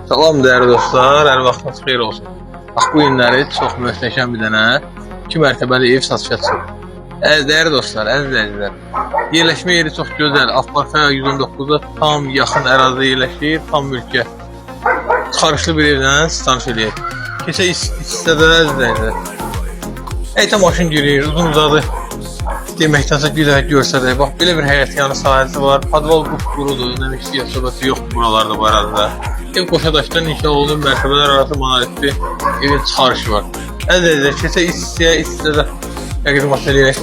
Salam değerli dostlar, hər vaxtınız xeyir olsun. Bax bu günləri çox möhtəşəm bir dənə 2 mərtəbəli ev satışa çıxıb. Değerli dostlar, əziz izləyicilər, yerləşmə yeri çox gözəl. Afbarka 119-da tam yaxın ərazidə yerləşir, tam mülkiyə. Çıxarışlı bir evdən tanış eləyək. Keçə istədə əziz izləyicilər. Əytə maşın girir, uzun uzadı. Deməkdənsə bir dəfə görsədik. Bax belə bir həyət yanı sahəsi var. Padval qurudur, nə işləyir söhbəti yox buralarda bu ərazidə. Ev qoşadaşdan inşa olunub mərtəbələr arası monolitli evin çıxarışı var. Əziz, keçə istədə təqdimat eləyək.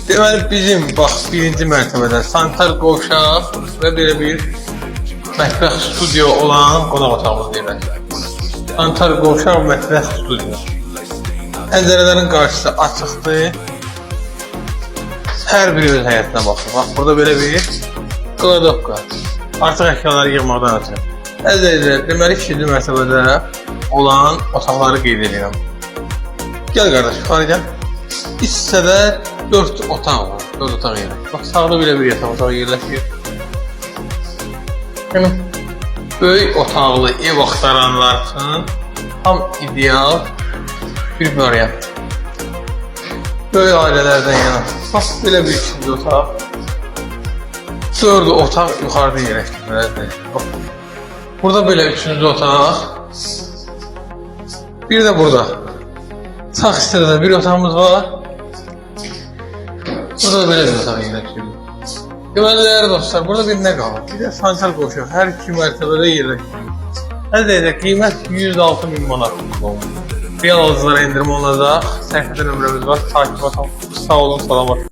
Deməli bizim bax birinci mərtəbədə sanitar qovşaq və belə bir mətbəx studio olan qonaq otağımız yerləşir. Sanitar qovşaq mətbəx studio. Pəncərələrin qarşısı açıqdır. Hər biri öz həyətinə baxır. Bax burada belə bir kladovka. Artıq əşyaları yığmaqdan ötürü. Əzizlər, deməli ikinci mərtəbədə olan otaqları qeyd edirəm. Gəl qardaş, yuxarı gəl. İç hissədə 4 otaq var. 4 otaq yerləşir. Bax sağda belə bir yataq otağı yerləşir. Yəni böyük otaqlı ev axtaranlar üçün tam ideal bir variant. Böyük ailələrdən yana. Bax belə bir ikinci otaq. 4 otaq yuxarıda yerləşdirir. Burada belə üçüncü otaq. Bir də burada. Sağ hissədə bir otağımız var. Burada belə bir otaq yerləşdirir. Deməli değerli dostlar, burada bir nə qalır? Bir də sanitar qovşaq hər iki mərtəbədə yerləşdirir. Əldə qiymət 106.000 manat. Real alıcılara endirim olacaq. Səhifədə nömrəmiz var. Takip edin. Sağ olun, salamat.